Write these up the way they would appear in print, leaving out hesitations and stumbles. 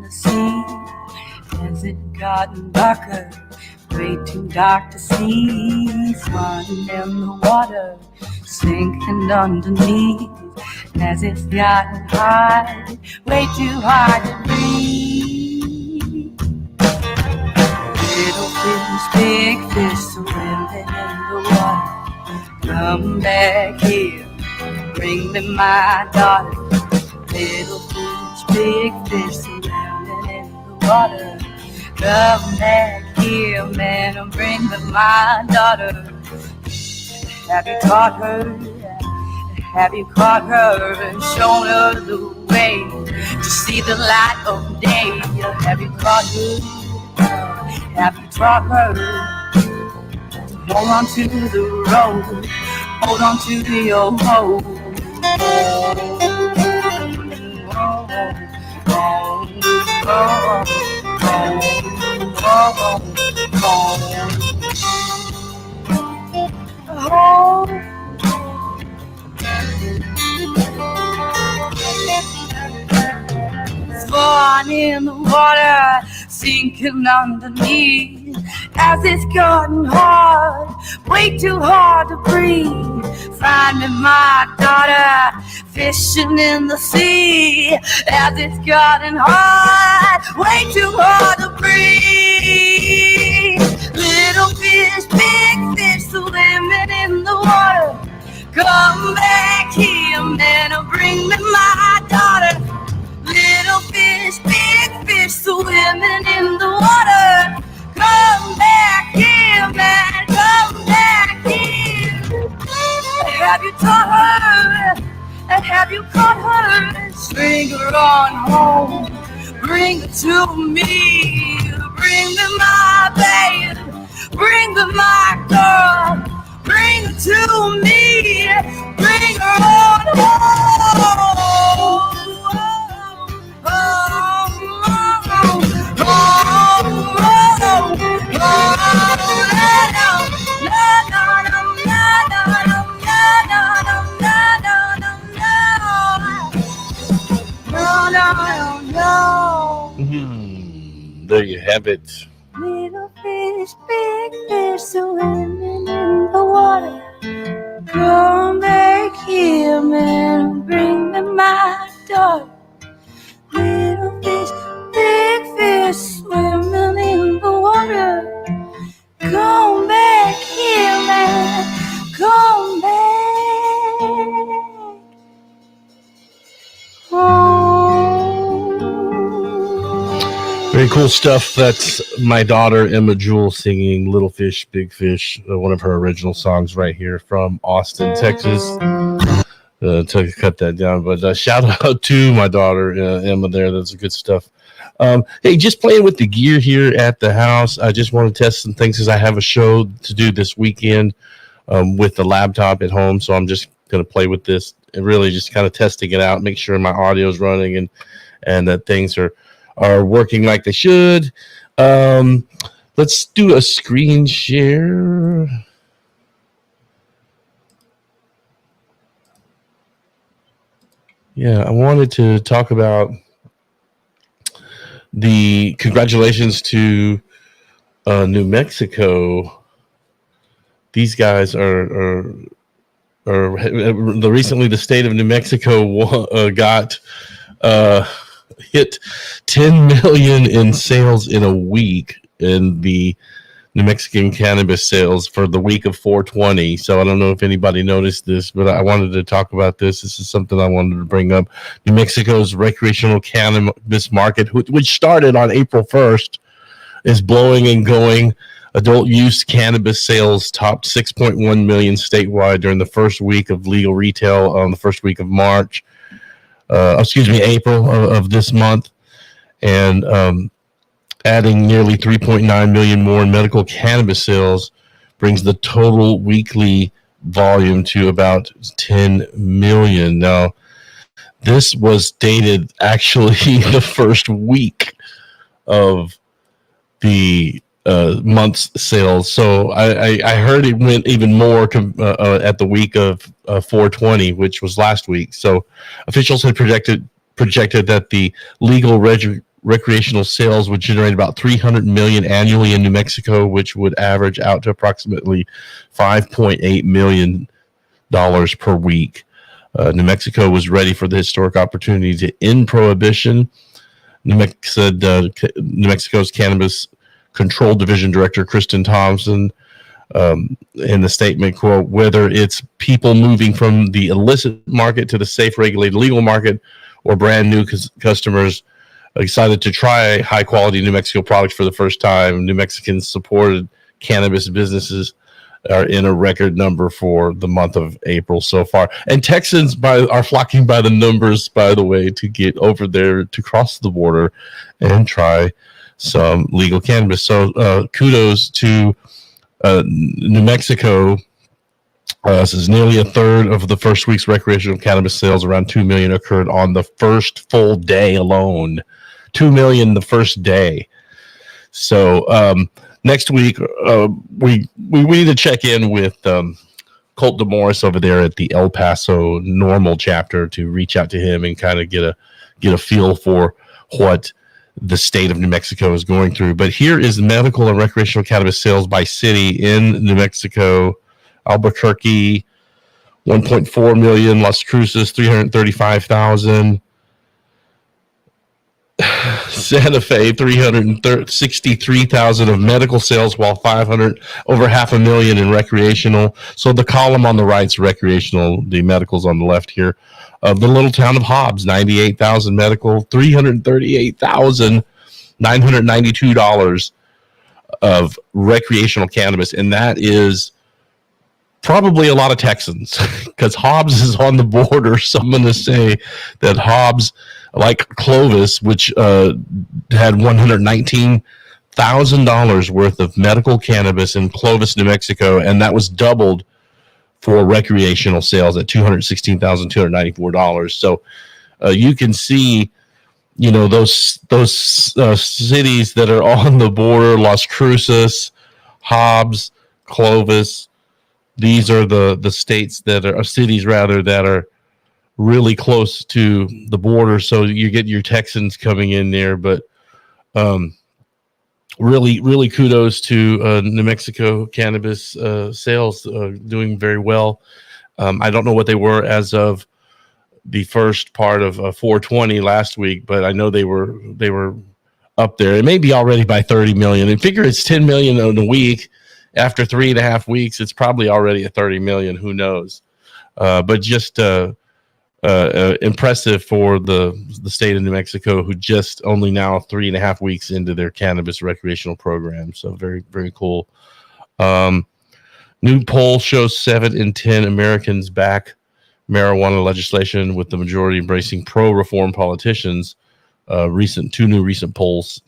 the sea as it gotten darker, way too dark to see. Swan in the water, sinking underneath as it's gotten high, way too hard to breathe. Little fish, big fish, swimming in the water. Come back here, bring me my daughter. Little fish, big fish, swimming in the water. Come back here, man, and bring me my daughter. Have you caught her? Have you caught her and shown her the way to see the light of day? Have you caught her? Have you taught her? Hold on to the road, hold on to your hold. Falling in the water, sinking underneath as it's gotten hard, way too hard to breathe. Finding my daughter, fishing in the sea as it's gotten hard, way too hard to breathe. Little fish, big fish, swimming in the water. Come back here, man, and bring me my daughter. Little fish, big fish, swimming in the water. Come back here, man, come back here. Have you taught her? And have you caught her? Bring her on home. Bring her to me. Bring me my babe. Bring me my girl. Bring her to me. Bring her on home. There you have it. Little fish, big fish, swimming in the water. Come back here, man, bring me my daughter. Little fish, big fish, swimming in the water. Come back here, man, come back home. Very cool stuff. That's my daughter Emma Jewel singing Little Fish, Big Fish, one of her original songs right here from Austin, Texas. To cut that down, but shout out to my daughter Emma there. That's good stuff. Hey, just playing with the gear here at the house. I just want to test some things because I have a show to do this weekend with the laptop at home, so I'm just going to play with this and really just kind of testing it out, make sure my audio is running and that things are working like they should. Let's do a screen share. Yeah, I wanted to talk about the congratulations to New Mexico. These guys are recently the state of New Mexico got hit 10 million in sales in a week in the New Mexican cannabis sales for the week of 420. So I don't know if anybody noticed this, but I wanted to talk about this. This is something I wanted to bring up. New Mexico's recreational cannabis market, which started on April 1st, is blowing and going. Adult use cannabis sales topped 6.1 million statewide during the first week of legal retail on the first week of April of this month. And adding nearly 3.9 million more in medical cannabis sales brings the total weekly volume to about 10 million. Now, this was dated actually the first week of the month's sales. So I heard it went even more at the week of 420, which was last week. So officials had projected that the legal recreational sales would generate about $300 million annually in New Mexico, which would average out to approximately $5.8 million per week. New Mexico was ready for the historic opportunity to end prohibition. New Mexico's Cannabis Control Division Director Kristen Thompson, in the statement, quote, whether it's people moving from the illicit market to the safe, regulated, legal market, or brand new customers excited to try high quality New Mexico products for the first time, New Mexicans supported cannabis businesses are in a record number for the month of April so far. And Texans are flocking by the numbers, by the way, to get over there to cross the border and try some legal cannabis. So kudos to New Mexico. This is nearly a third of the first week's recreational cannabis sales. Around 2 million occurred on the first full day alone. 2 million the first day. So next week, we need to check in with Colt DeMorris over there at the El Paso Normal chapter to reach out to him and kind of get a feel for what the state of New Mexico is going through. But here is medical and recreational cannabis sales by city in New Mexico. Albuquerque, 1.4 million. Las Cruces, 335,000. Santa Fe, 363,000 of medical sales, while over 500,000 in recreational. So the column on the right is recreational, the medicals on the left here. The little town of Hobbs, 98,000 medical, $338,992 of recreational cannabis. And that is probably a lot of Texans because Hobbs is on the border. So I'm going to say that Hobbs, like Clovis, which had $119,000 worth of medical cannabis in Clovis, New Mexico, and that was doubled for recreational sales at $216,294. So you can see, those cities that are on the border, Las Cruces, Hobbs, Clovis. These are the states that are cities rather that are really close to the border. So you get your Texans coming in there, but really kudos to New Mexico cannabis sales doing very well. I don't know what they were as of the first part of 420 last week, but I know they were up there. It may be already by 30 million. And figure it's 10 million in a week. After 3.5 weeks, it's probably already at 30 million. Who knows? But just impressive for the state of New Mexico, who just only now 3.5 weeks into their cannabis recreational program. So very, very cool. New poll shows 7 in 10 Americans back marijuana legislation, with the majority embracing pro-reform politicians. Two new recent polls.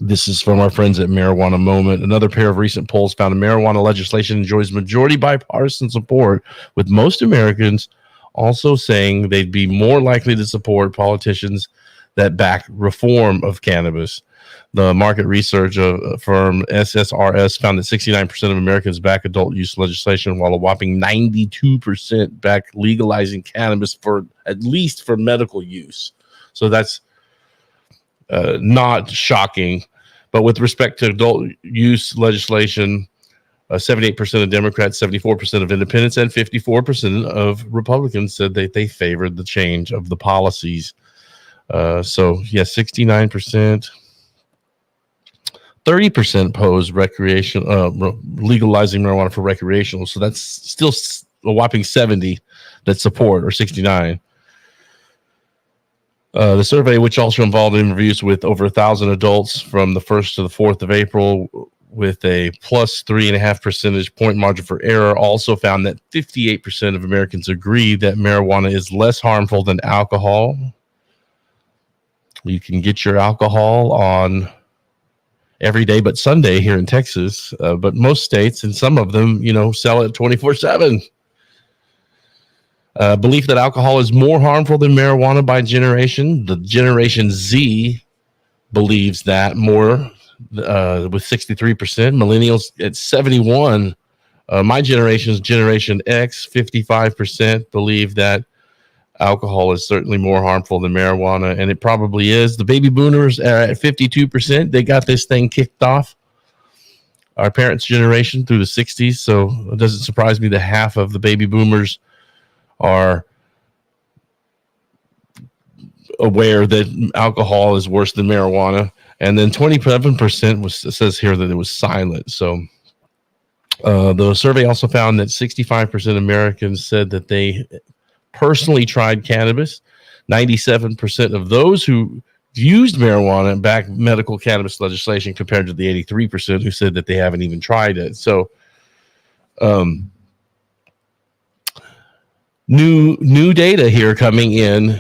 This is from our friends at Marijuana Moment. Another pair of recent polls found marijuana legislation enjoys majority bipartisan support, with most Americans also saying they'd be more likely to support politicians that back reform of cannabis. The market research firm SSRS found that 69% of Americans back adult use legislation, while a whopping 92% back legalizing cannabis for at least for medical use. So that's not shocking. But with respect to adult use legislation, 78% of Democrats, 74% of independents, and 54% of Republicans said that they favored the change of the policies. 69%. 30% oppose legalizing marijuana for recreational. So that's still a whopping 70 that support, or 69. The survey, which also involved interviews with over 1,000 adults from the 1st to the 4th of April, with a plus 3.5 percentage point margin for error, also found that 58% of Americans agree that marijuana is less harmful than alcohol. You can get your alcohol on every day but Sunday here in Texas, but most states, and some of them, sell it 24/7. Belief that alcohol is more harmful than marijuana by generation. The Generation Z believes that more, with 63%. Millennials at 71%. My generation's Generation X, 55%, believe that alcohol is certainly more harmful than marijuana, and it probably is. The baby boomers are at 52%. They got this thing kicked off. Our parents' generation through the 60s, so it doesn't surprise me that half of the baby boomers are aware that alcohol is worse than marijuana, and then 27% says here that it was silent. So the survey also found that 65% of Americans said that they personally tried cannabis. 97% of those who used marijuana backed medical cannabis legislation, compared to the 83% who said that they haven't even tried it. So new data here coming in,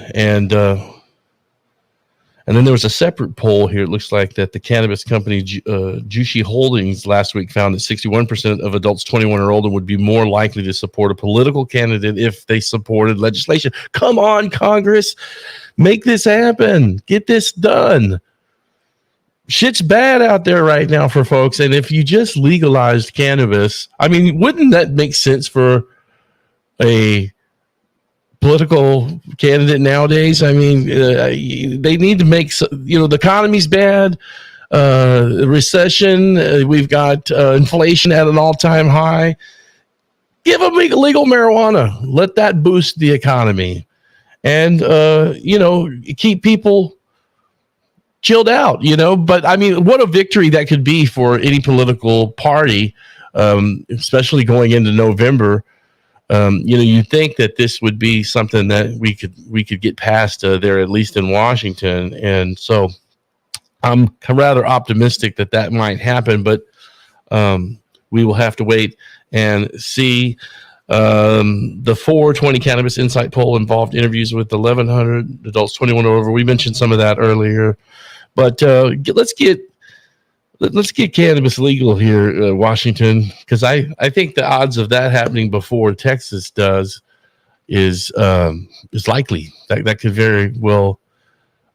and then there was a separate poll here. It looks like that the cannabis company Jushi Holdings last week found that 61% of adults 21 or older would be more likely to support a political candidate if they supported legislation. Come on, Congress, make this happen. Get this done. Shit's bad out there right now for folks. And if you just legalized cannabis, I mean, wouldn't that make sense for a political candidate nowadays? I mean, they need to make, the economy's bad, recession, we've got inflation at an all-time high. Give them legal marijuana. Let that boost the economy, and keep people chilled out. But I mean, what a victory that could be for any political party, especially going into November. You think that this would be something that we could get past there, at least in Washington. And so I'm rather optimistic that might happen, but we will have to wait and see. The 420 Cannabis Insight poll involved interviews with 1,100 adults 21 or over. We mentioned some of that earlier, but let's get cannabis legal here, Washington, because I think the odds of that happening before Texas does is likely. That could very well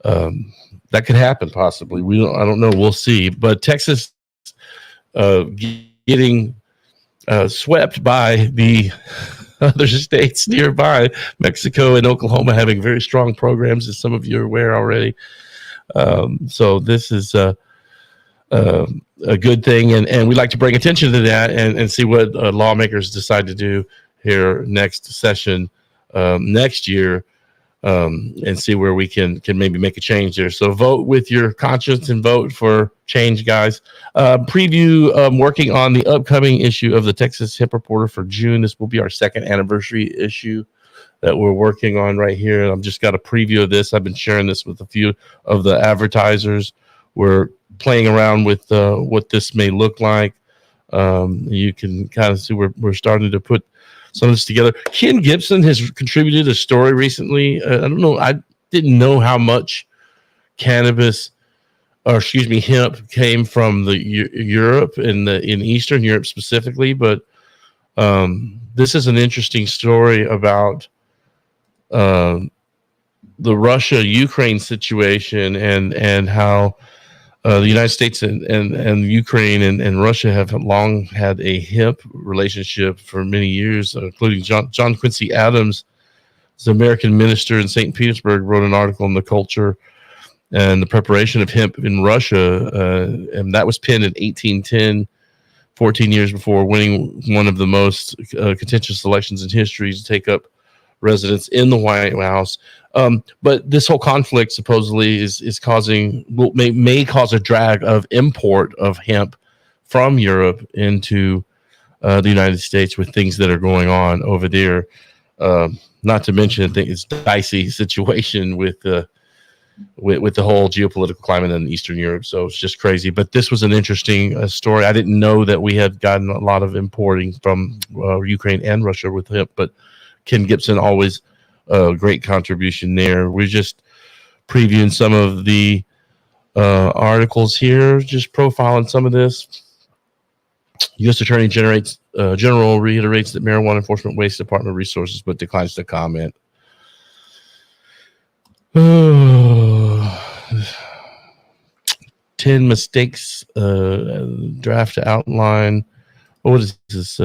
that could happen possibly. I don't know. We'll see. But Texas getting swept by the other states nearby, Mexico and Oklahoma having very strong programs, as some of you are aware already. So this is a good thing, and we'd like to bring attention to that and see what lawmakers decide to do here next session next year, and see where we can maybe make a change there. So vote with your conscience and vote for change, guys. Preview working on the upcoming issue of the Texas Hemp Reporter for June. This will be our second anniversary issue that we're working on right here. I've just got a preview of this. I've been sharing this with a few of the advertisers. We're playing around with what this may look like. You can kind of see we're starting to put some of this together. Ken Gibson has contributed a story recently. I don't know. I didn't know how much hemp came from the Europe and in Eastern Europe specifically. But this is an interesting story about the Russia-Ukraine situation and how the United States and Ukraine and Russia have long had a hemp relationship for many years, including John Quincy Adams, the American minister in St. Petersburg, wrote an article on the culture and the preparation of hemp in Russia, and that was penned in 1810, 14 years before winning one of the most contentious elections in history to take up residence in the White House. But this whole conflict supposedly is may cause a drag of import of hemp from Europe into the United States with things that are going on over there. Not to mention, I think it's a dicey situation with the whole geopolitical climate in Eastern Europe. So it's just crazy. But this was an interesting story. I didn't know that we had gotten a lot of importing from Ukraine and Russia with hemp, but Ken Gibson always a great contribution there. We're just previewing some of the articles here, just profiling some of this. U.S. Attorney General reiterates that marijuana enforcement wastes Department of Resources, but declines to comment. 10 mistakes draft outline. What is this?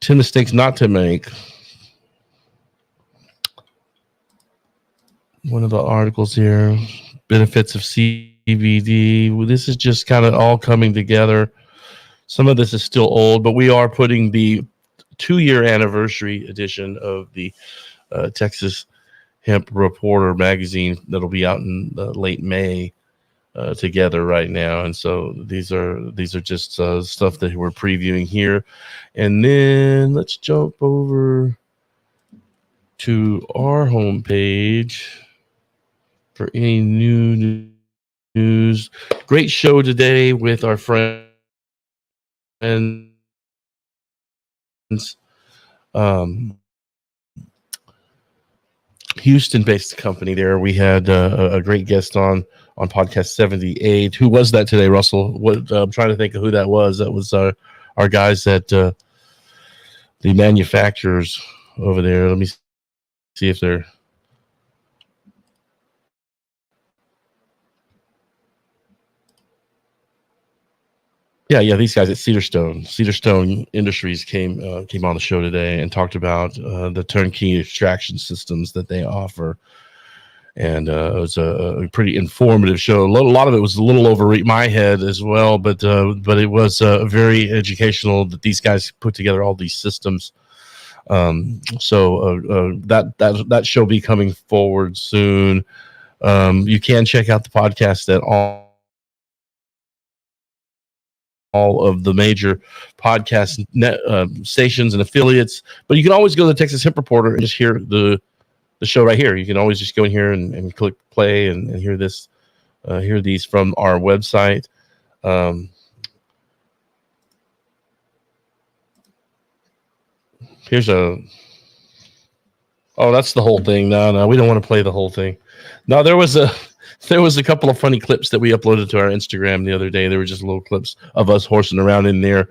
10 mistakes not to make. one of the articles here. Benefits of CBD. Well, this is just kind of all coming together. Some of this is still old, but we are putting the 2-year anniversary edition of the Texas Hemp Reporter magazine that'll be out in late May together right now. And so these are just stuff that we're previewing here. And then let's jump over to our homepage for any new news. Great show today with our friends. Houston-based company there. We had a great guest on podcast 78. Who was that today, Russell? What I'm trying to think of who that was. That was our guys at the manufacturers over there. Let me see if they're. Yeah, these guys at Cedar Stone Industries came on the show today and talked about the turnkey extraction systems that they offer. And it was a pretty informative show. A lot of it was a little over my head as well, but it was very educational that these guys put together all these systems. So that show will be coming forward soon. You can check out the podcast at all of the major podcast stations and affiliates, but you can always go to the Texas Hemp Reporter and just hear the show right here. You can always just go in here and click play and hear this, hear these from our website. Here's that's the whole thing. No, we don't want to play the whole thing. No, there was a couple of funny clips that we uploaded to our Instagram the other day. There were just little clips of us horsing around in there.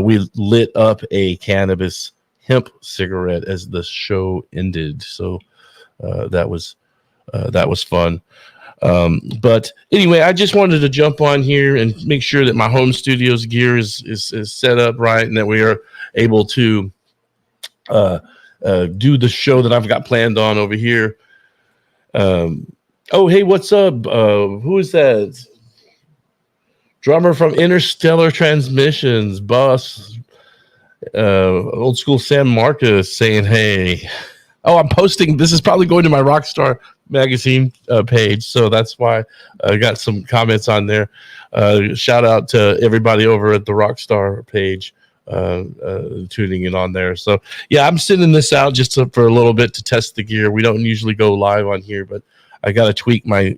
We lit up a cannabis hemp cigarette as the show ended. So that was fun. But anyway, I just wanted to jump on here and make sure that my home studio's gear is set up right and that we are able to do the show that I've got planned on over here. Oh, hey, what's up? Who is that? Drummer from Interstellar Transmissions, Boss. Old school San Marcos saying, hey. Oh, I'm posting. This is probably going to my Rockstar magazine page, so that's why I got some comments on there. Shout out to everybody over at the Rockstar page tuning in on there. So, yeah, I'm sending this out just for a little bit to test the gear. We don't usually go live on here, but I got to tweak my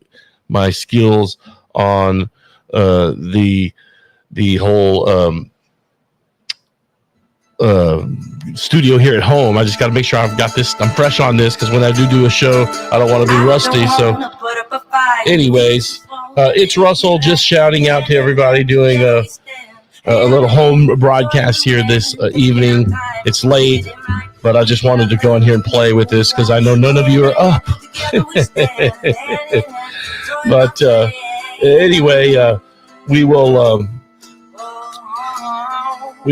skills on the whole studio here at home. I just got to make sure I've got this. I'm fresh on this because when I do a show, I don't want to be rusty. So, anyways, it's Russell just shouting out to everybody, doing a little home broadcast here this evening. It's late, but I just wanted to go in here and play with this because I know none of you are up. But anyway, we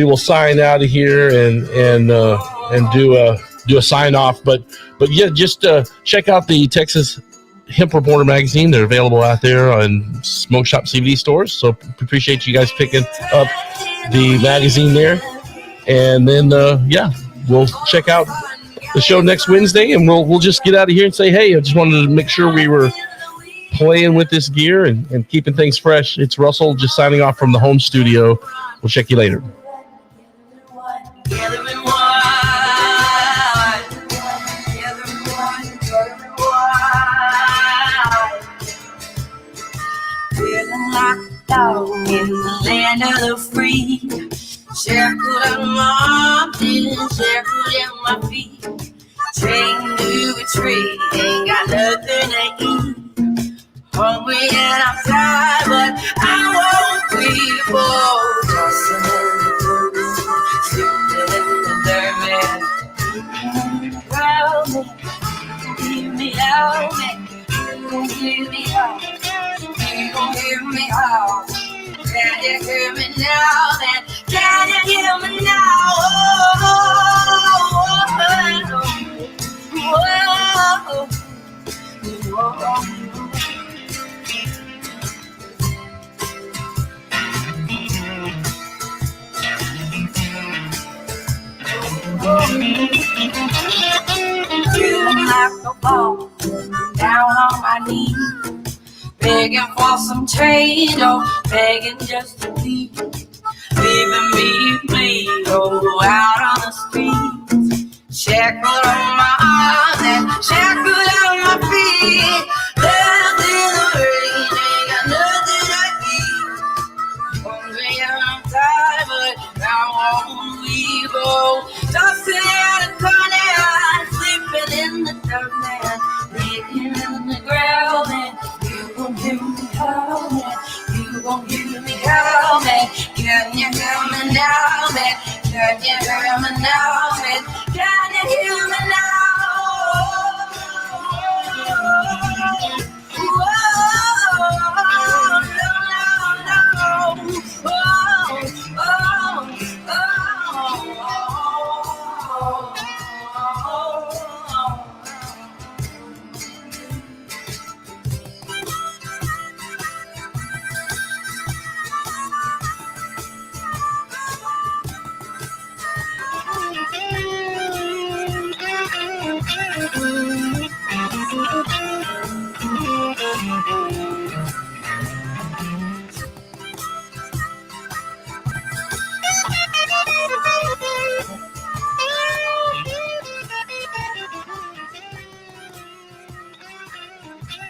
will sign out of here and do a sign off. But yeah, just check out the Texas Hemp Reporter magazine. They're available out there on Smoke Shop CBD stores. So appreciate you guys picking up the magazine there. And then we'll check out the show next Wednesday, and we'll just get out of here and say, hey, I just wanted to make sure we were playing with this gear and keeping things fresh. It's Russell just signing off from the home studio. We'll check you later. Down in the land of the free, shackled on my mountains, shackled in my feet, chained to a tree, ain't got nothing to eat. Hungry and I'm tired, but I won't be bored. Tossing in the dirt, sleeping in the dirt, man. Hear me out, man. Hear me out. You gon' hear me out. Can you hear me now, man? Can you hear me now? Oh, oh, oh, oh, oh, oh. Feeling like a ball, down on my knees, begging for some change, or begging just to leave, leaving me bleed, oh, out on the streets, shackled on my arms and shackled on my feet, left in the rain, ain't got nothing I eat. Hungry and I'm tired, but now I won't leave, oh, tossing out a corner, sleeping in the dark, man, laying in the ground, man. You gon' hear me howling, you gon' hear me howling. Can you hear me now, man? Can you hear me now, man?